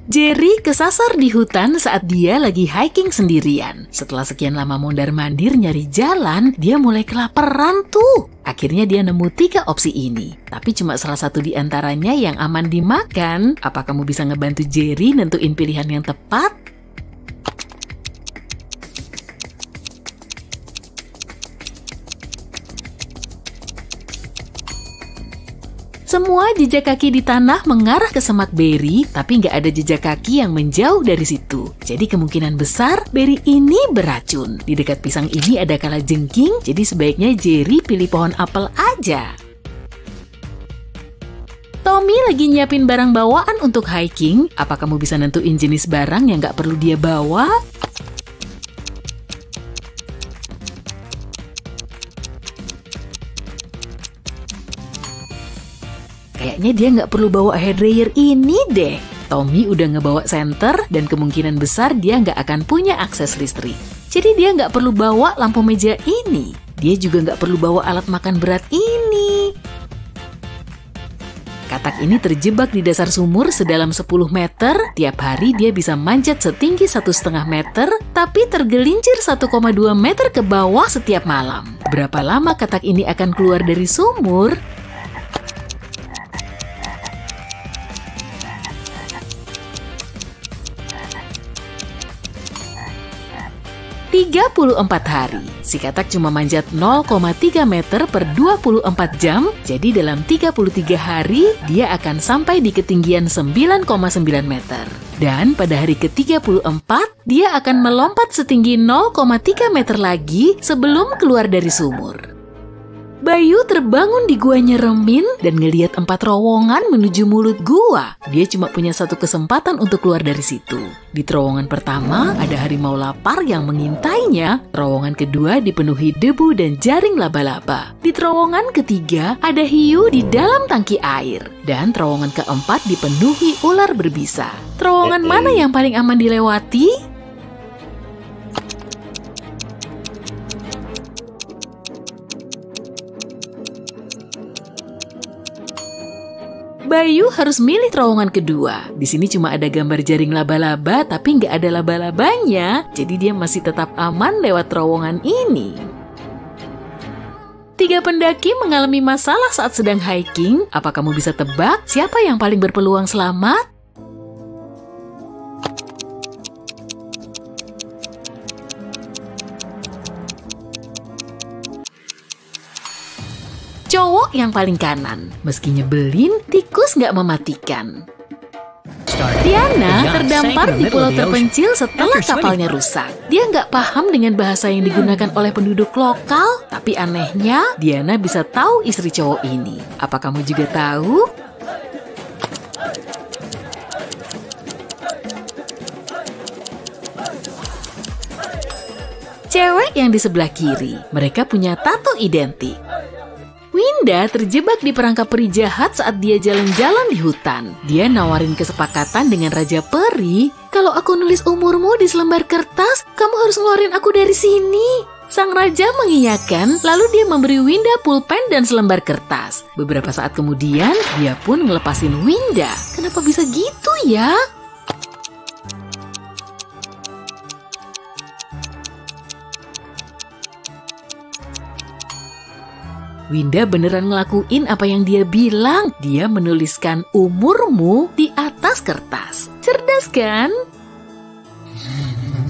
Jerry kesasar di hutan saat dia lagi hiking sendirian. Setelah sekian lama mondar-mandir nyari jalan, dia mulai kelaparan tuh. Akhirnya dia nemu 3 opsi ini. Tapi cuma salah satu di antaranya yang aman dimakan. Apa kamu bisa ngebantu Jerry nentuin pilihan yang tepat? Semua jejak kaki di tanah mengarah ke semak beri, tapi nggak ada jejak kaki yang menjauh dari situ. Jadi kemungkinan besar beri ini beracun. Di dekat pisang ini ada kalajengking, jadi sebaiknya Jerry pilih pohon apel aja. Tommy lagi nyiapin barang bawaan untuk hiking. Apa kamu bisa nentuin jenis barang yang nggak perlu dia bawa? Kayaknya dia nggak perlu bawa hair dryer ini deh. Tommy udah ngebawa senter dan kemungkinan besar dia nggak akan punya akses listrik. Jadi dia nggak perlu bawa lampu meja ini. Dia juga nggak perlu bawa alat makan berat ini. Katak ini terjebak di dasar sumur sedalam 10 meter. Tiap hari dia bisa manjat setinggi 1,5 meter, tapi tergelincir 1,2 meter ke bawah setiap malam. Berapa lama katak ini akan keluar dari sumur? 34 hari. Si katak cuma manjat 0,3 meter per 24 jam, jadi dalam 33 hari dia akan sampai di ketinggian 9,9 meter. Dan pada hari ke-34, dia akan melompat setinggi 0,3 meter lagi sebelum keluar dari sumur. Bayu terbangun di gua nyeremin dan ngeliat 4 terowongan menuju mulut gua. Dia cuma punya 1 kesempatan untuk keluar dari situ. Di terowongan pertama ada harimau lapar yang mengintainya. Terowongan kedua dipenuhi debu dan jaring laba-laba. Di terowongan ketiga ada hiu di dalam tangki air. Dan terowongan keempat dipenuhi ular berbisa. Terowongan mana yang paling aman dilewati? Bayu harus milih terowongan kedua. Di sini cuma ada gambar jaring laba-laba, tapi nggak ada laba-labanya. Jadi dia masih tetap aman lewat terowongan ini. 3 pendaki mengalami masalah saat sedang hiking. Apa kamu bisa tebak siapa yang paling berpeluang selamat? Cowok yang paling kanan. Meski nyebelin, tikus nggak mematikan. Diana terdampar di pulau terpencil setelah kapalnya rusak. Dia nggak paham dengan bahasa yang digunakan oleh penduduk lokal, tapi anehnya Diana bisa tahu istri cowok ini. Apa kamu juga tahu? Cewek yang di sebelah kiri, mereka punya tato identik. Winda terjebak di perangkap peri jahat saat dia jalan-jalan di hutan. Dia nawarin kesepakatan dengan Raja Peri, kalau aku nulis umurmu di selembar kertas, kamu harus ngeluarin aku dari sini. Sang Raja mengiyakan, lalu dia memberi Winda pulpen dan selembar kertas. Beberapa saat kemudian, dia pun ngelepasin Winda. Kenapa bisa gitu ya? Winda beneran ngelakuin apa yang dia bilang. Dia menuliskan umurmu di atas kertas. Cerdas kan?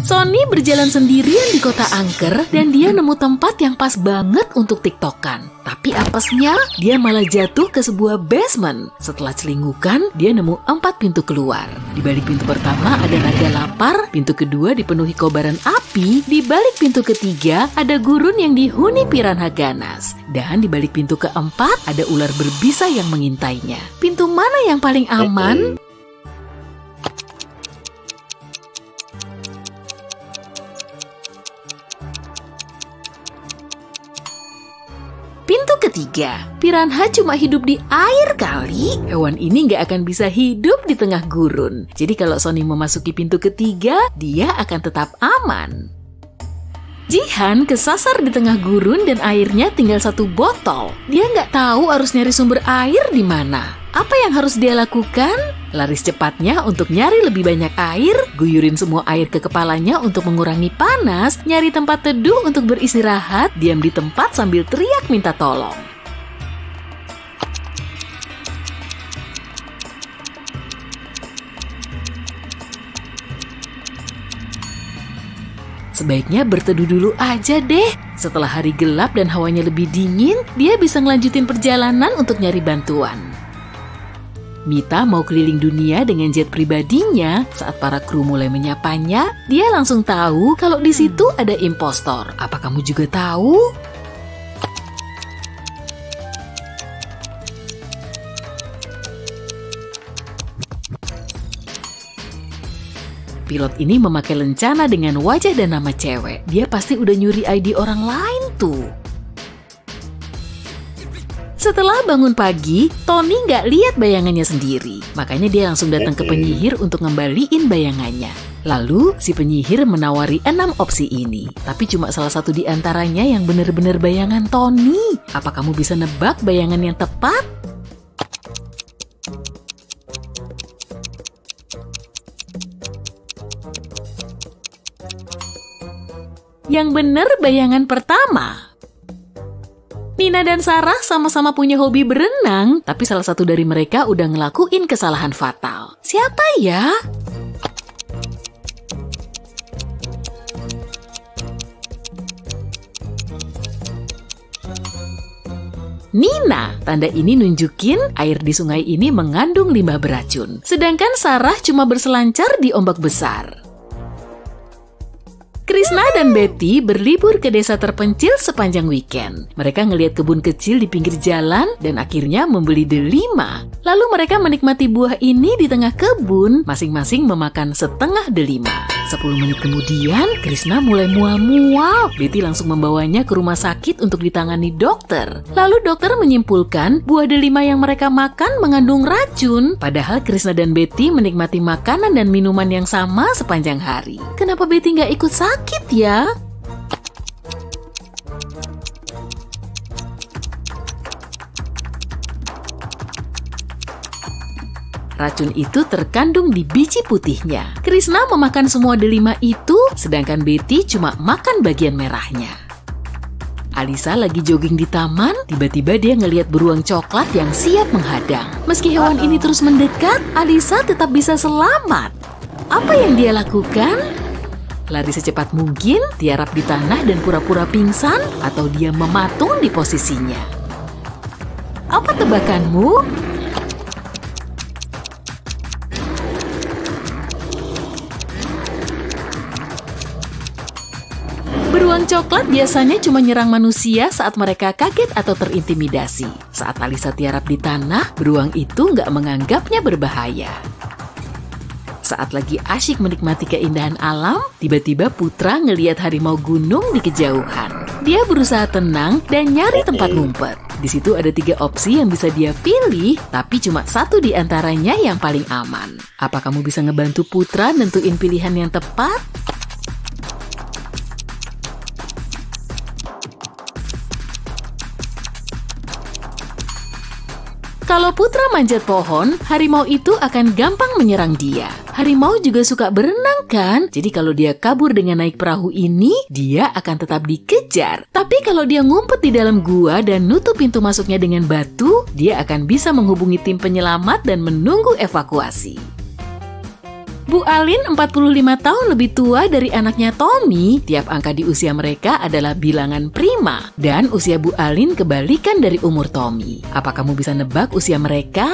Sonny berjalan sendirian di kota angker dan dia nemu tempat yang pas banget untuk tiktokan. Tapi apesnya, dia malah jatuh ke sebuah basement. Setelah celinggukan, dia nemu 4 pintu keluar. Di balik pintu pertama ada naga lapar, pintu kedua dipenuhi kobaran api, di balik pintu ketiga ada gurun yang dihuni piranha ganas. Dan di balik pintu keempat ada ular berbisa yang mengintainya. Pintu mana yang paling aman? Pintu ketiga, piranha cuma hidup di air kali. Hewan ini nggak akan bisa hidup di tengah gurun. Jadi kalau Sonny memasuki pintu ketiga, dia akan tetap aman. Jihan kesasar di tengah gurun dan airnya tinggal 1 botol. Dia nggak tahu harus nyari sumber air di mana. Apa yang harus dia lakukan? Lari secepatnya untuk nyari lebih banyak air, guyurin semua air ke kepalanya untuk mengurangi panas, nyari tempat teduh untuk beristirahat, diam di tempat sambil teriak minta tolong. Sebaiknya berteduh dulu aja deh. Setelah hari gelap dan hawanya lebih dingin, dia bisa ngelanjutin perjalanan untuk nyari bantuan. Mita mau keliling dunia dengan jet pribadinya. Saat para kru mulai menyapanya, dia langsung tahu kalau di situ ada impostor. Apa kamu juga tahu? Pilot ini memakai lencana dengan wajah dan nama cewek. Dia pasti udah nyuri ID orang lain tuh. Setelah bangun pagi, Tony nggak lihat bayangannya sendiri. Makanya dia langsung datang ke penyihir untuk ngembaliin bayangannya. Lalu, si penyihir menawari 6 opsi ini. Tapi cuma salah satu di antaranya yang benar-benar bayangan Tony. Apa kamu bisa nebak bayangan yang tepat? Yang benar bayangan pertama. Nina dan Sarah sama-sama punya hobi berenang, tapi salah satu dari mereka udah ngelakuin kesalahan fatal. Siapa ya? Nina, tanda ini nunjukin air di sungai ini mengandung limbah beracun. Sedangkan Sarah cuma berselancar di ombak besar. Krishna dan Betty berlibur ke desa terpencil sepanjang weekend. Mereka ngelihat kebun kecil di pinggir jalan dan akhirnya membeli delima. Lalu mereka menikmati buah ini di tengah kebun, masing-masing memakan setengah delima. 10 menit kemudian, Krishna mulai mual-mual. Betty langsung membawanya ke rumah sakit untuk ditangani dokter. Lalu dokter menyimpulkan buah delima yang mereka makan mengandung racun. Padahal Krishna dan Betty menikmati makanan dan minuman yang sama sepanjang hari. Kenapa Betty nggak ikut sakit ya? Racun itu terkandung di biji putihnya. Krishna memakan semua delima itu, sedangkan Betty cuma makan bagian merahnya. Alisa lagi jogging di taman, tiba-tiba dia ngelihat beruang coklat yang siap menghadang. Meski hewan ini terus mendekat, Alisa tetap bisa selamat. Apa yang dia lakukan? Lari secepat mungkin, tiarap di tanah dan pura-pura pingsan, atau dia mematung di posisinya. Apa tebakanmu? Beruang coklat biasanya cuma nyerang manusia saat mereka kaget atau terintimidasi. Saat Alisa tiarap di tanah, beruang itu nggak menganggapnya berbahaya. Saat lagi asyik menikmati keindahan alam, tiba-tiba Putra ngelihat harimau gunung di kejauhan. Dia berusaha tenang dan nyari tempat ngumpet. Di situ ada 3 opsi yang bisa dia pilih, tapi cuma satu di antaranya yang paling aman. Apa kamu bisa ngebantu Putra nentuin pilihan yang tepat? Kalau Putra manjat pohon, harimau itu akan gampang menyerang dia. Harimau juga suka berenang kan? Jadi kalau dia kabur dengan naik perahu ini, dia akan tetap dikejar. Tapi kalau dia ngumpet di dalam gua dan nutup pintu masuknya dengan batu, dia akan bisa menghubungi tim penyelamat dan menunggu evakuasi. Bu Alin 45 tahun lebih tua dari anaknya Tommy. Tiap angka di usia mereka adalah bilangan prima. Dan usia Bu Alin kebalikan dari umur Tommy. Apa kamu bisa nebak usia mereka?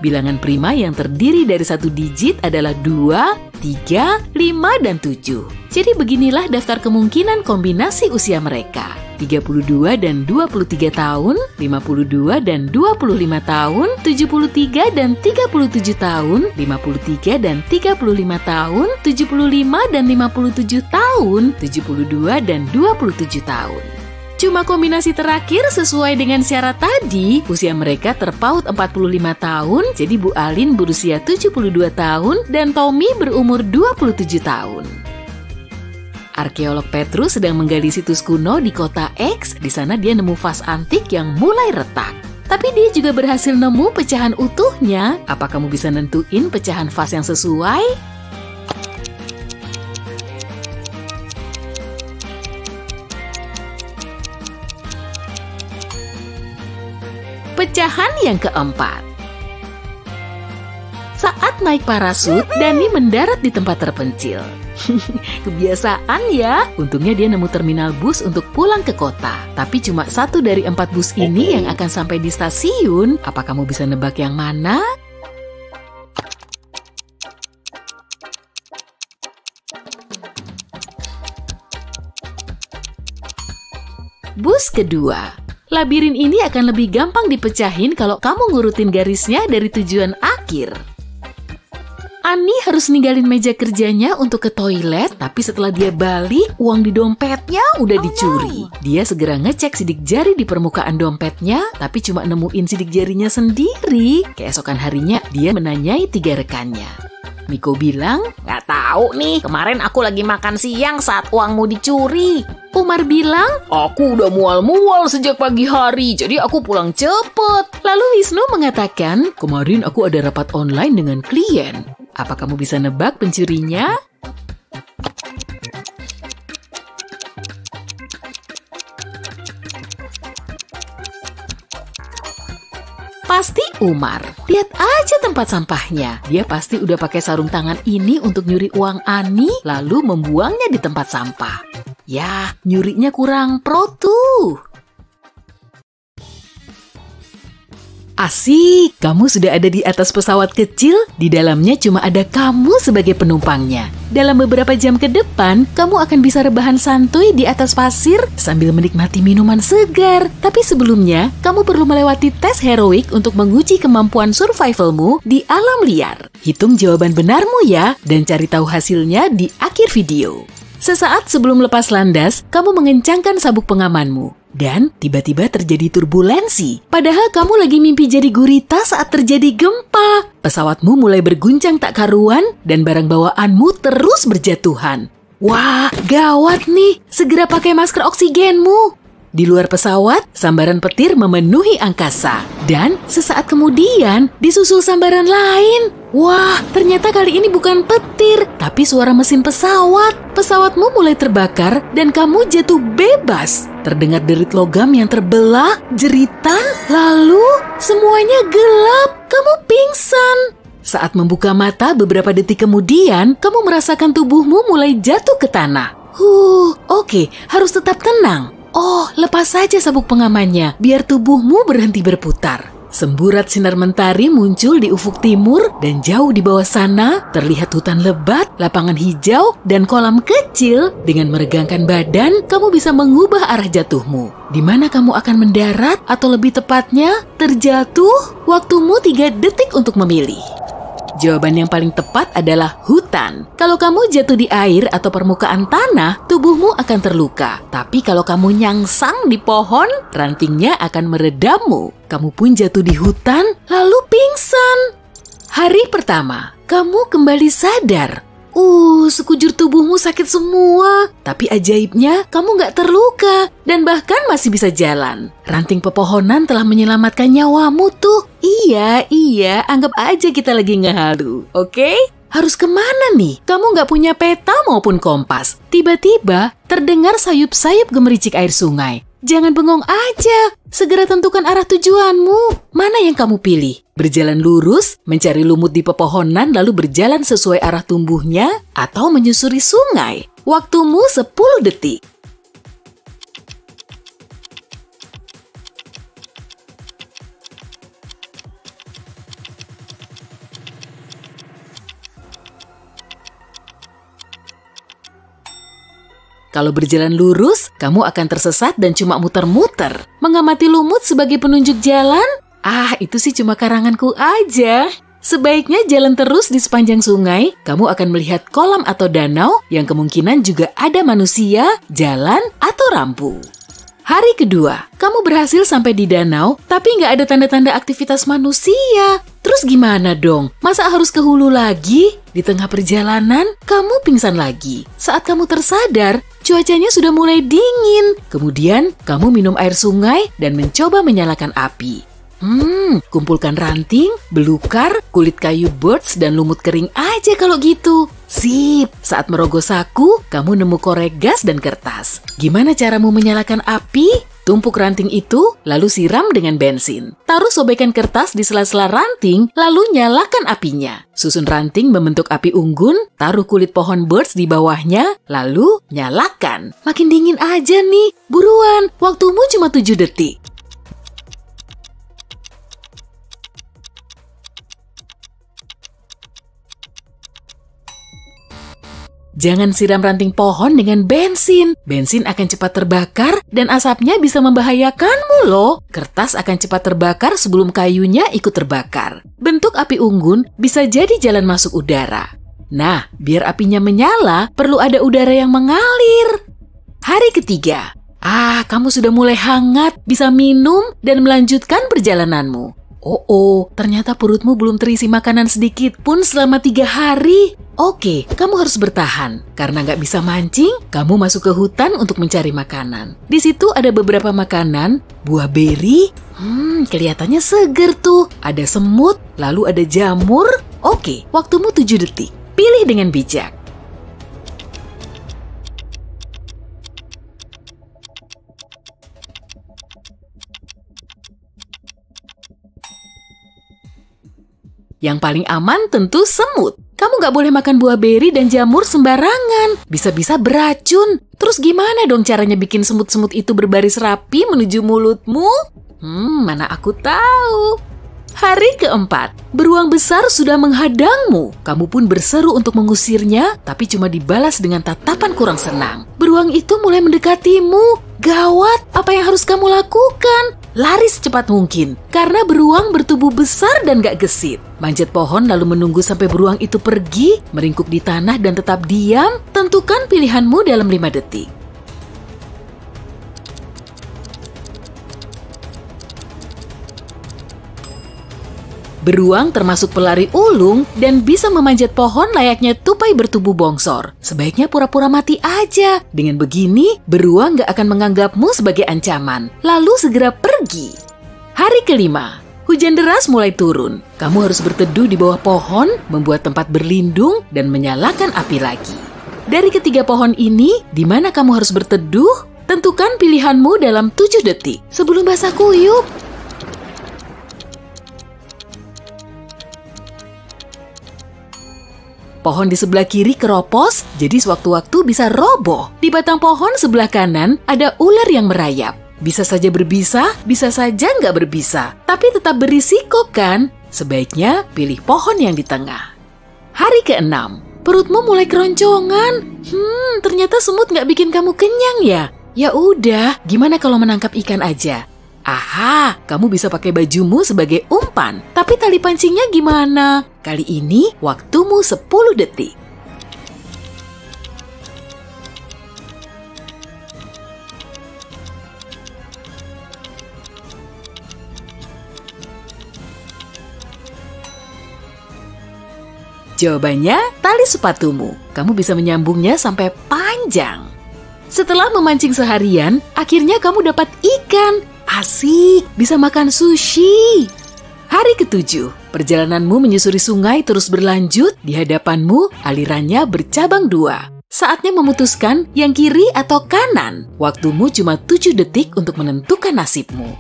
Bilangan prima yang terdiri dari 1 digit adalah 2, 3, 5, dan 7. Jadi beginilah daftar kemungkinan kombinasi usia mereka. 32 dan 23 tahun, 52 dan 25 tahun, 73 dan 37 tahun, 53 dan 35 tahun, 75 dan 57 tahun, 72 dan 27 tahun. Cuma kombinasi terakhir sesuai dengan syarat tadi, usia mereka terpaut 45 tahun, jadi Bu Alin berusia 72 tahun dan Tommy berumur 27 tahun. Arkeolog Petrus sedang menggali situs kuno di kota X. Di sana dia nemu vas antik yang mulai retak. Tapi dia juga berhasil nemu pecahan utuhnya. Apa kamu bisa nentuin pecahan vas yang sesuai? Pecahan yang keempat. Saat naik parasut, Dani mendarat di tempat terpencil. Kebiasaan ya. Untungnya dia nemu terminal bus untuk pulang ke kota. Tapi cuma 1 dari 4 bus ini yang akan sampai di stasiun. Apa kamu bisa nebak yang mana? Bus kedua. Labirin ini akan lebih gampang dipecahin kalau kamu ngurutin garisnya dari tujuan akhir. Ani harus ninggalin meja kerjanya untuk ke toilet, tapi setelah dia balik, uang di dompetnya udah dicuri. Dia segera ngecek sidik jari di permukaan dompetnya, tapi cuma nemuin sidik jarinya sendiri. Keesokan harinya, dia menanyai 3 rekannya. Miko bilang, "Nggak tahu nih, kemarin aku lagi makan siang saat uangmu dicuri." Umar bilang, "Aku udah mual-mual sejak pagi hari, jadi aku pulang cepet." Lalu Wisnu mengatakan, "Kemarin aku ada rapat online dengan klien." Apa kamu bisa nebak pencurinya? Pasti Umar. Lihat aja tempat sampahnya. Dia pasti udah pakai sarung tangan ini untuk nyuri uang Ani, lalu membuangnya di tempat sampah. Ya, nyurinya kurang pro tuh. Asik, kamu sudah ada di atas pesawat kecil, di dalamnya cuma ada kamu sebagai penumpangnya. Dalam beberapa jam ke depan, kamu akan bisa rebahan santuy di atas pasir sambil menikmati minuman segar. Tapi sebelumnya, kamu perlu melewati tes heroik untuk menguji kemampuan survivalmu di alam liar. Hitung jawaban benarmu ya, dan cari tahu hasilnya di akhir video. Sesaat sebelum lepas landas, kamu mengencangkan sabuk pengamanmu. Dan tiba-tiba terjadi turbulensi. Padahal kamu lagi mimpi jadi gurita saat terjadi gempa. Pesawatmu mulai berguncang tak karuan dan barang bawaanmu terus berjatuhan. Wah, gawat nih. Segera pakai masker oksigenmu. Di luar pesawat, sambaran petir memenuhi angkasa. Dan sesaat kemudian disusul sambaran lain. Wah, ternyata kali ini bukan petir, tapi suara mesin pesawat. Pesawatmu mulai terbakar dan kamu jatuh bebas. Terdengar derit logam yang terbelah, jeritan, lalu semuanya gelap. Kamu pingsan. Saat membuka mata beberapa detik kemudian, kamu merasakan tubuhmu mulai jatuh ke tanah. Oke, harus tetap tenang. Oh, lepas saja sabuk pengamannya, biar tubuhmu berhenti berputar. Semburat sinar mentari muncul di ufuk timur dan jauh di bawah sana terlihat hutan lebat, lapangan hijau, dan kolam kecil. Dengan meregangkan badan, kamu bisa mengubah arah jatuhmu. Di mana kamu akan mendarat atau lebih tepatnya terjatuh? Waktumu 3 detik untuk memilih. Jawaban yang paling tepat adalah hutan. Kalau kamu jatuh di air atau permukaan tanah, tubuhmu akan terluka. Tapi kalau kamu nyangsang di pohon, rantingnya akan meredammu. Kamu pun jatuh di hutan, lalu pingsan. Hari pertama, kamu kembali sadar. Sekujur tubuhmu sakit semua. Tapi ajaibnya, kamu nggak terluka dan bahkan masih bisa jalan. Ranting pepohonan telah menyelamatkan nyawamu tuh. Iya, anggap aja kita lagi ngehalu, oke? Harus kemana nih? Kamu nggak punya peta maupun kompas. Tiba-tiba terdengar sayup-sayup gemericik air sungai. Jangan bengong aja, segera tentukan arah tujuanmu. Mana yang kamu pilih? Berjalan lurus, mencari lumut di pepohonan lalu berjalan sesuai arah tumbuhnya, atau menyusuri sungai? Waktumu 10 detik. Kalau berjalan lurus, kamu akan tersesat dan cuma muter-muter. Mengamati lumut sebagai penunjuk jalan? Itu sih cuma karanganku aja. Sebaiknya jalan terus di sepanjang sungai, kamu akan melihat kolam atau danau yang kemungkinan juga ada manusia, jalan, atau rampu. Hari kedua, kamu berhasil sampai di danau, tapi nggak ada tanda-tanda aktivitas manusia. Terus gimana dong? Masa harus ke hulu lagi? Di tengah perjalanan, kamu pingsan lagi. Saat kamu tersadar, cuacanya sudah mulai dingin. Kemudian, kamu minum air sungai dan mencoba menyalakan api. Kumpulkan ranting, belukar, kulit kayu birch, dan lumut kering aja kalau gitu. Sip, saat merogoh saku, kamu nemu korek gas dan kertas. Gimana caramu menyalakan api? Tumpuk ranting itu, lalu siram dengan bensin. Taruh sobekan kertas di sela-sela ranting, lalu nyalakan apinya. Susun ranting membentuk api unggun, taruh kulit pohon birch di bawahnya, lalu nyalakan. Makin dingin aja nih, buruan, waktumu cuma 7 detik. Jangan siram ranting pohon dengan bensin. Bensin akan cepat terbakar dan asapnya bisa membahayakanmu loh. Kertas akan cepat terbakar sebelum kayunya ikut terbakar. Bentuk api unggun bisa jadi jalan masuk udara. Nah, biar apinya menyala, perlu ada udara yang mengalir. Hari ketiga. Kamu sudah mulai hangat, bisa minum dan melanjutkan perjalananmu. Ternyata perutmu belum terisi makanan sedikit pun selama 3 hari. Oke, kamu harus bertahan. Karena nggak bisa mancing, kamu masuk ke hutan untuk mencari makanan. Di situ ada beberapa makanan, buah beri. Kelihatannya seger tuh. Ada semut, lalu ada jamur. Oke, waktumu 7 detik. Pilih dengan bijak. Yang paling aman tentu semut. Kamu nggak boleh makan buah beri dan jamur sembarangan. Bisa-bisa beracun. Terus gimana dong caranya bikin semut-semut itu berbaris rapi menuju mulutmu? Mana aku tahu. Hari keempat, beruang besar sudah menghadangmu. Kamu pun berseru untuk mengusirnya, tapi cuma dibalas dengan tatapan kurang senang. Beruang itu mulai mendekatimu. Gawat, apa yang harus kamu lakukan? Lari secepat mungkin, karena beruang bertubuh besar dan gak gesit. Manjat pohon lalu menunggu sampai beruang itu pergi, meringkuk di tanah dan tetap diam. Tentukan pilihanmu dalam 5 detik. Beruang termasuk pelari ulung dan bisa memanjat pohon layaknya tupai bertubuh bongsor. Sebaiknya pura-pura mati aja. Dengan begini, beruang gak akan menganggapmu sebagai ancaman. Lalu segera pergi. Hari kelima, hujan deras mulai turun. Kamu harus berteduh di bawah pohon, membuat tempat berlindung, dan menyalakan api lagi. Dari ketiga pohon ini, di mana kamu harus berteduh? Tentukan pilihanmu dalam 7 detik sebelum basah kuyup. Pohon di sebelah kiri keropos, jadi sewaktu-waktu bisa roboh. Di batang pohon sebelah kanan ada ular yang merayap. Bisa saja berbisa, bisa saja nggak berbisa. Tapi tetap berisiko kan? Sebaiknya pilih pohon yang di tengah. Hari ke-6, perutmu mulai keroncongan. Ternyata semut nggak bikin kamu kenyang ya? Ya udah, gimana kalau menangkap ikan aja? Kamu bisa pakai bajumu sebagai umpan. Tapi tali pancingnya gimana? Kali ini waktumu 10 detik. Jawabannya, tali sepatumu. Kamu bisa menyambungnya sampai panjang. Setelah memancing seharian, akhirnya kamu dapat ikan. Asik, bisa makan sushi. Hari ke-7, perjalananmu menyusuri sungai terus berlanjut. Di hadapanmu, alirannya bercabang 2. Saatnya memutuskan yang kiri atau kanan. Waktumu cuma 7 detik untuk menentukan nasibmu.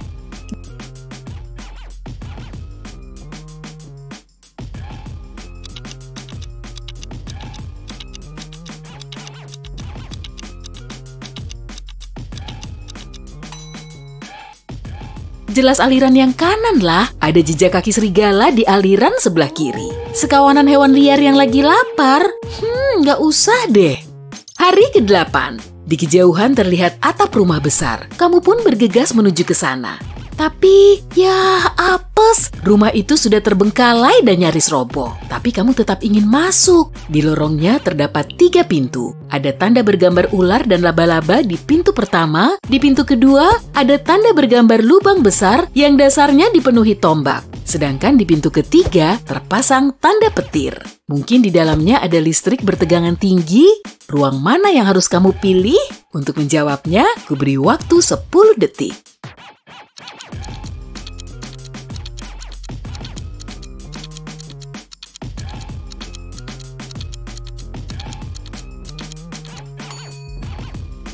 Jelas aliran yang kanan lah, ada jejak kaki serigala di aliran sebelah kiri. Sekawanan hewan liar yang lagi lapar? Nggak usah deh. Hari ke-8, di kejauhan terlihat atap rumah besar. Kamu pun bergegas menuju ke sana. Tapi, ya apes, rumah itu sudah terbengkalai dan nyaris roboh. Tapi kamu tetap ingin masuk. Di lorongnya terdapat 3 pintu. Ada tanda bergambar ular dan laba-laba di pintu pertama. Di pintu kedua, ada tanda bergambar lubang besar yang dasarnya dipenuhi tombak. Sedangkan di pintu ketiga, terpasang tanda petir. Mungkin di dalamnya ada listrik bertegangan tinggi. Ruang mana yang harus kamu pilih? Untuk menjawabnya, kuberi waktu 10 detik.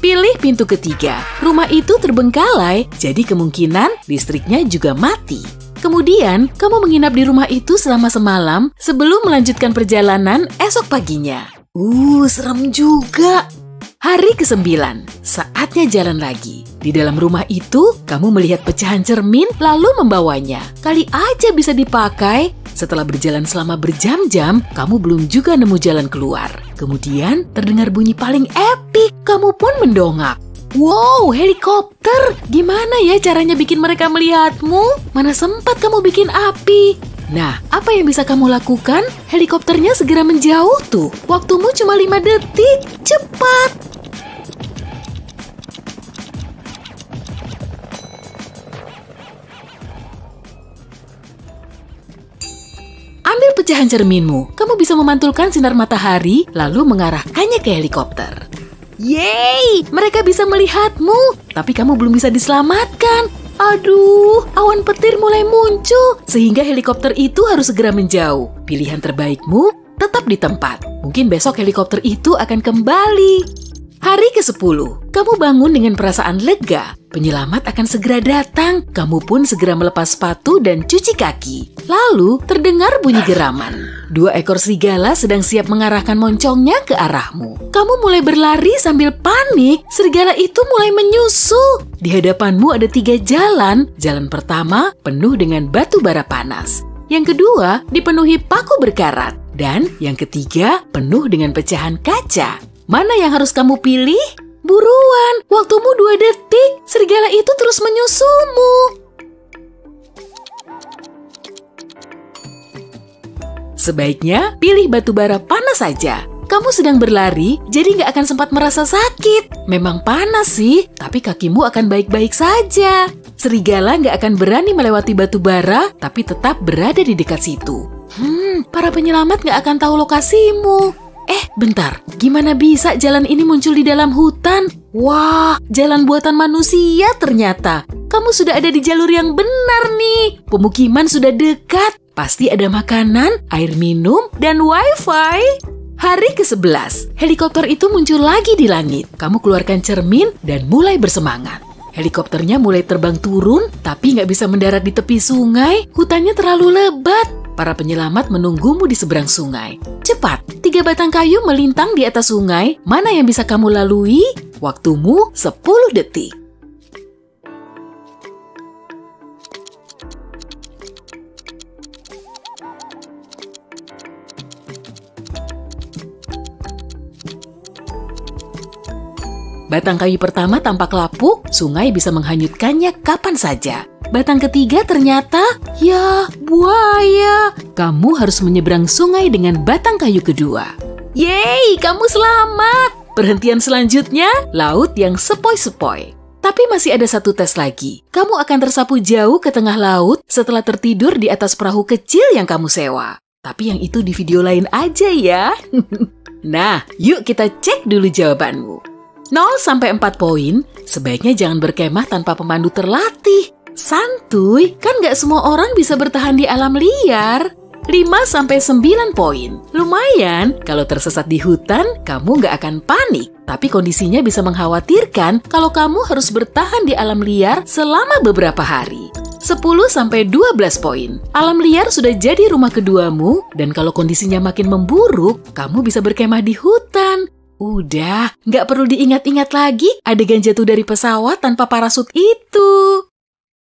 Pilih pintu ketiga. Rumah itu terbengkalai, jadi kemungkinan listriknya juga mati. Kemudian, kamu menginap di rumah itu selama semalam sebelum melanjutkan perjalanan esok paginya. Serem juga. Hari ke-9, saatnya jalan lagi. Di dalam rumah itu, kamu melihat pecahan cermin lalu membawanya. Kali aja bisa dipakai. Setelah berjalan selama berjam-jam, kamu belum juga nemu jalan keluar. Kemudian, terdengar bunyi paling epik. Kamu pun mendongak. Wow, helikopter! Gimana ya caranya bikin mereka melihatmu? Mana sempat kamu bikin api? Nah, apa yang bisa kamu lakukan? Helikopternya segera menjauh tuh. Waktumu cuma 5 detik. Cepat! Ambil pecahan cerminmu. Kamu bisa memantulkan sinar matahari, lalu mengarahkannya ke helikopter. Yeay! Mereka bisa melihatmu, tapi kamu belum bisa diselamatkan. Aduh, awan petir mulai muncul, sehingga helikopter itu harus segera menjauh. Pilihan terbaikmu tetap di tempat. Mungkin besok helikopter itu akan kembali. Hari ke-10, kamu bangun dengan perasaan lega. Penyelamat akan segera datang. Kamu pun segera melepas sepatu dan cuci kaki. Lalu terdengar bunyi geraman. 2 ekor serigala sedang siap mengarahkan moncongnya ke arahmu. Kamu mulai berlari sambil panik. Serigala itu mulai menyusul. Di hadapanmu ada 3 jalan. Jalan pertama penuh dengan batu bara panas. Yang kedua dipenuhi paku berkarat. Dan yang ketiga penuh dengan pecahan kaca. Mana yang harus kamu pilih? Buruan, waktumu 2 detik. Serigala itu terus menyusulmu. Sebaiknya pilih batu bara panas saja. Kamu sedang berlari, jadi nggak akan sempat merasa sakit. Memang panas sih, tapi kakimu akan baik-baik saja. Serigala nggak akan berani melewati batu bara, tapi tetap berada di dekat situ. Para penyelamat nggak akan tahu lokasimu. Bentar, gimana bisa jalan ini muncul di dalam hutan? Wah, jalan buatan manusia ternyata. Kamu sudah ada di jalur yang benar nih. Pemukiman sudah dekat. Pasti ada makanan, air minum, dan wifi. Hari ke-11, helikopter itu muncul lagi di langit. Kamu keluarkan cermin dan mulai bersemangat. Helikopternya mulai terbang turun, tapi nggak bisa mendarat di tepi sungai. Hutannya terlalu lebat. Para penyelamat menunggumu di seberang sungai. Cepat, 3 batang kayu melintang di atas sungai. Mana yang bisa kamu lalui? Waktumu 10 detik. Batang kayu pertama tampak lapuk, sungai bisa menghanyutkannya kapan saja. Batang ketiga ternyata, ya buaya. Kamu harus menyeberang sungai dengan batang kayu kedua. Yeay, kamu selamat. Perhentian selanjutnya, laut yang sepoi-sepoi. Tapi masih ada satu tes lagi. Kamu akan tersapu jauh ke tengah laut setelah tertidur di atas perahu kecil yang kamu sewa. Tapi yang itu di video lain aja ya. Nah, yuk kita cek dulu jawabanmu. 0-4 poin, sebaiknya jangan berkemah tanpa pemandu terlatih. Santuy, kan gak semua orang bisa bertahan di alam liar. 5-9 poin. Lumayan, kalau tersesat di hutan, kamu gak akan panik. Tapi kondisinya bisa mengkhawatirkan kalau kamu harus bertahan di alam liar selama beberapa hari. 10-12 poin. Alam liar sudah jadi rumah keduamu, dan kalau kondisinya makin memburuk, kamu bisa berkemah di hutan. Udah, gak perlu diingat-ingat lagi adegan jatuh dari pesawat tanpa parasut itu.